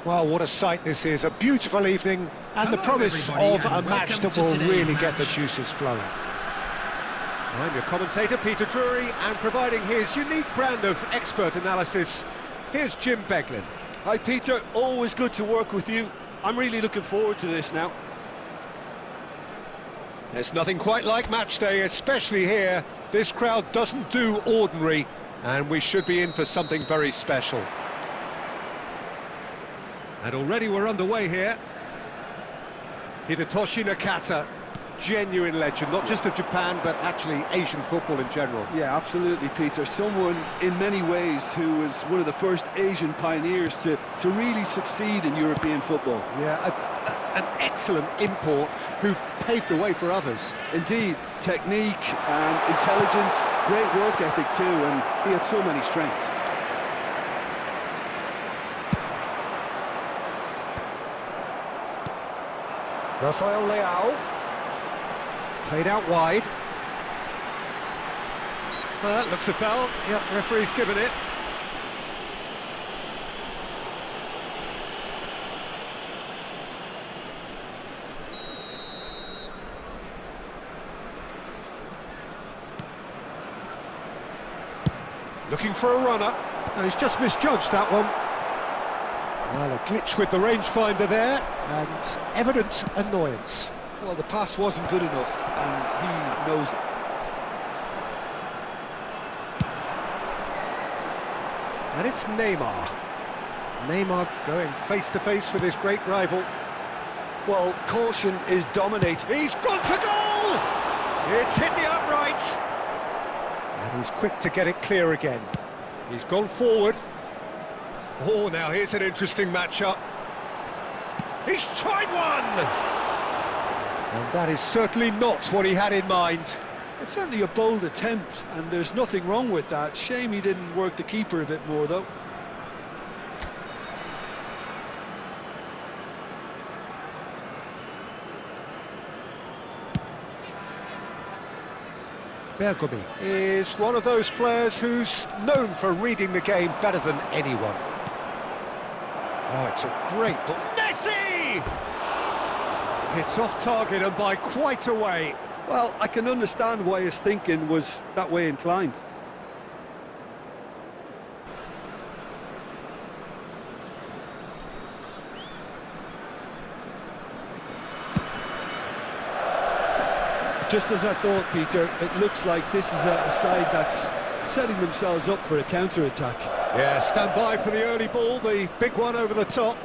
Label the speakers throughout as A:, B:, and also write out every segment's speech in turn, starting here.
A: Well, what a sight this is, a beautiful evening and the promise of a match that will really get the juices flowing. I'm your commentator, Peter Drury, and providing his unique brand of expert analysis, here's Jim Beglin.
B: Hi Peter, always good to work with you. I'm really looking forward to this now.
A: There's nothing quite like match day, especially here. This crowd doesn't do ordinary, and we should be in for something very special. And already we're underway here. Hidetoshi Nakata, genuine legend, not just of Japan, but actually Asian football in general.
B: Yeah, absolutely, Peter. Someone, in many ways, who was one of the first Asian pioneers to really succeed in European football.
A: Yeah, an excellent import who paved the way for others.
B: Indeed, technique and intelligence, great work ethic too, and he had so many strengths.
A: Rafael Leao, played out wide. That looks a foul. Yep, referee's given it. Looking for a runner. No, he's just misjudged that one. Well, a glitch with the rangefinder there, and evident annoyance.
B: Well, the pass wasn't good enough, and he knows it.
A: And it's Neymar. Neymar going face-to-face with his great rival.
B: Well, caution is dominating.
A: He's gone for goal! It's hit the upright. And he's quick to get it clear again. He's gone forward. Oh, now here's an interesting matchup. He's tried one! And that is certainly not what he had in mind.
B: It's certainly a bold attempt, and there's nothing wrong with that. Shame he didn't work the keeper a bit more, though.
A: Bergomi is one of those players who's known for reading the game better than anyone. Oh, it's a great ball. Messi! It's off target and by quite a way.
B: Well, I can understand why his thinking was that way inclined. Just as I thought, Peter, it looks like this is a side that's setting themselves up for a counter-attack.
A: Yeah, stand by for the early ball, the big one over the top.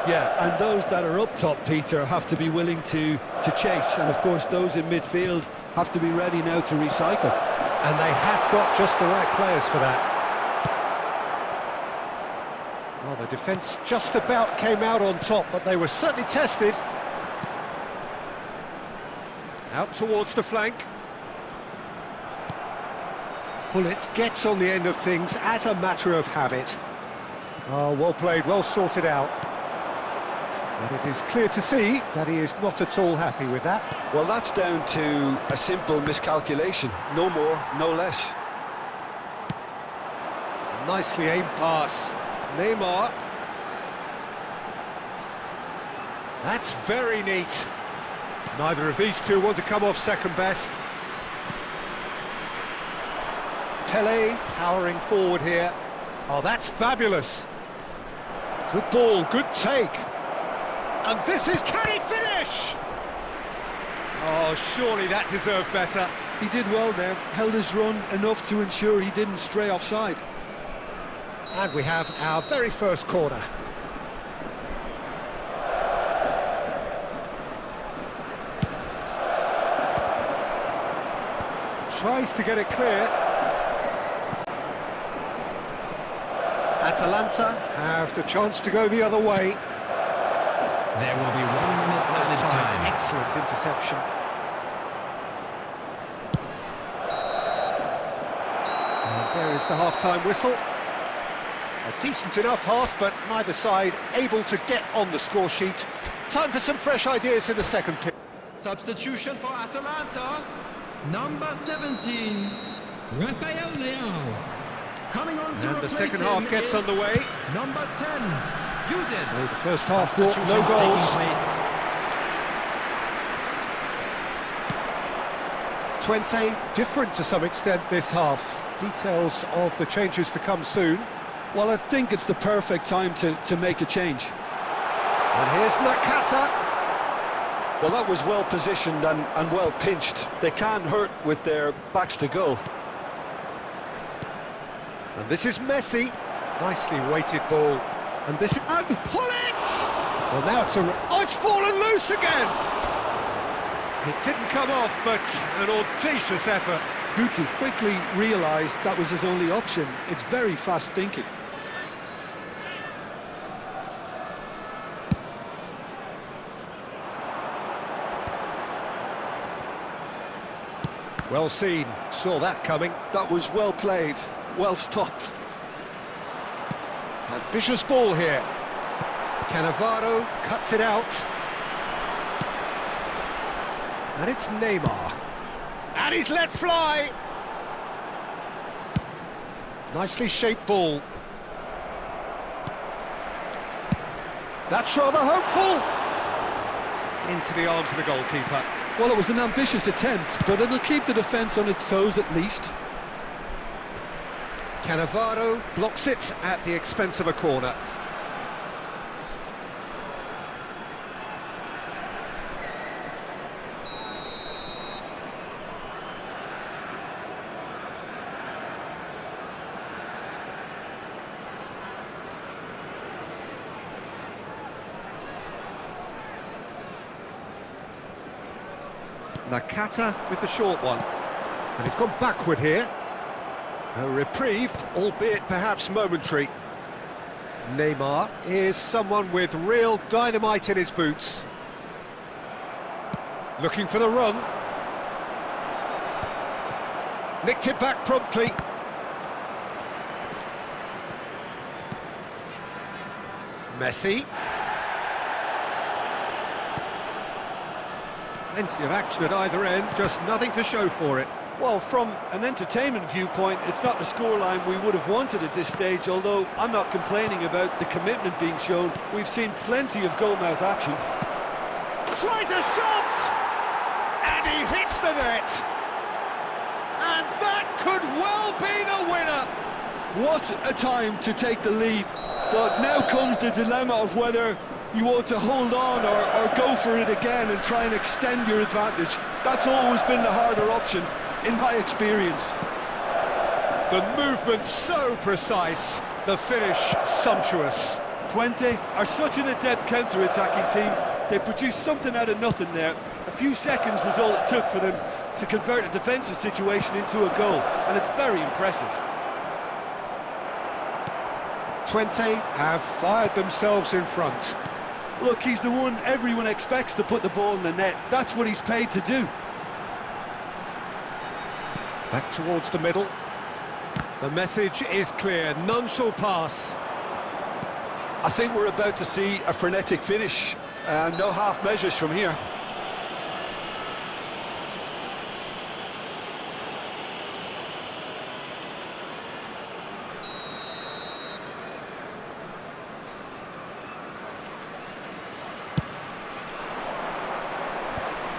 B: Yeah, and those that are up top, Peter, have to be willing to chase. And, of course, those in midfield have to be ready now to recycle.
A: And they have got just the right players for that. Well, the defence just about came out on top, but they were certainly tested. Out towards the flank. Hullet gets on the end of things as a matter of habit. Oh, well played, well sorted out. But it is clear to see that he is not at all happy with that.
B: Well, that's down to a simple miscalculation. No more, no less.
A: Nicely aimed pass. Neymar. That's very neat. Neither of these two want to come off second best. Pele powering forward here. Oh, that's fabulous. Good ball, good take. And this is, can he finish? Oh, surely that deserved better.
B: He did well there, held his run enough to ensure he didn't stray offside.
A: And we have our very first corner. Tries to get it clear. Atalanta have the chance to go the other way.
C: There will be 1 minute added time.
A: Excellent interception. And there is the half-time whistle. A decent enough half, but neither side able to get on the score sheet. Time for some fresh ideas in the second period.
C: Substitution for Atalanta. Number 17, Rafael Leao. Coming on to
A: And the
C: replace
A: second
C: him
A: half gets
C: is
A: underway.
C: Number 10,
A: So the first half brought no goals. 20, different to some extent this half. Details of the changes to come soon.
B: Well, I think it's the perfect time to make a change.
A: And here's Nakata.
B: Well, that was well positioned and well pinched. They can't hurt with their backs to goal.
A: And this is Messi. Nicely weighted ball. And this... And pull it! Well, now it's it's fallen loose again! It didn't come off, but an audacious effort.
B: Guti quickly realised that was his only option. It's very fast thinking.
A: Well seen, saw that coming.
B: That was well played, well stopped.
A: Ambitious ball here. Cannavaro cuts it out. And it's Neymar. And he's let fly! Nicely shaped ball. That's rather hopeful! Into the arms of the goalkeeper.
B: Well, it was an ambitious attempt, but it'll keep the defence on its toes at least.
A: Cannavaro blocks it at the expense of a corner. Nakata with the short one. And he's gone backward here. A reprieve, albeit perhaps momentary. Neymar is someone with real dynamite in his boots. Looking for the run. Nicked it back promptly. Messi. Plenty of action at either end, just nothing to show for it.
B: Well, from an entertainment viewpoint, it's not the scoreline we would have wanted at this stage, although I'm not complaining about the commitment being shown. We've seen plenty of goal-mouth action.
A: Tries a shot! And he hits the net! And that could well be the winner!
B: What a time to take the lead. But now comes the dilemma of whether you want to hold on or go for it again and try and extend your advantage. That's always been the harder option, in my experience.
A: The movement so precise, the finish sumptuous.
B: 20 are such an adept counter-attacking team. They produced something out of nothing there. A few seconds was all it took for them to convert a defensive situation into a goal, and it's very impressive.
A: 20 have fired themselves in front.
B: Look, he's the one everyone expects to put the ball in the net. That's what he's paid to do.
A: Back towards the middle. The message is clear, none shall pass.
B: I think we're about to see a frenetic finish. No half measures from here.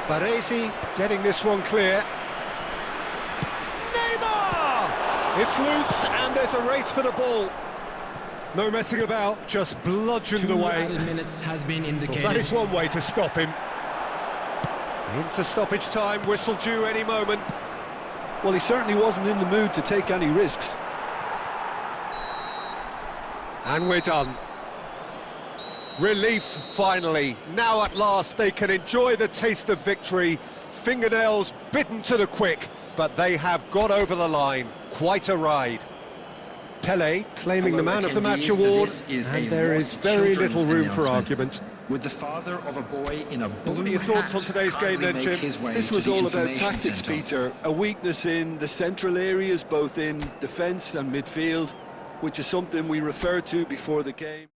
A: Baresi getting this one clear. Neymar! It's loose and there's a race for the ball. No messing about, just bludgeoned away.
C: 2 minutes has been indicated.
A: Well, that is one way to stop him. Into stoppage time, whistle due any moment.
B: Well, he certainly wasn't in the mood to take any risks.
A: And we're done. Relief, finally. Now at last they can enjoy the taste of victory. Fingernails bitten to the quick, but they have got over the line. Quite a ride. Pele claiming the man of the match award, and there is very little room for argument.
C: With the father of a boy in a blue
A: What are your thoughts on today's game then, Jim?
B: This was all about tactics, Peter. A weakness in the central areas, both in defence and midfield, which is something we referred to before the game.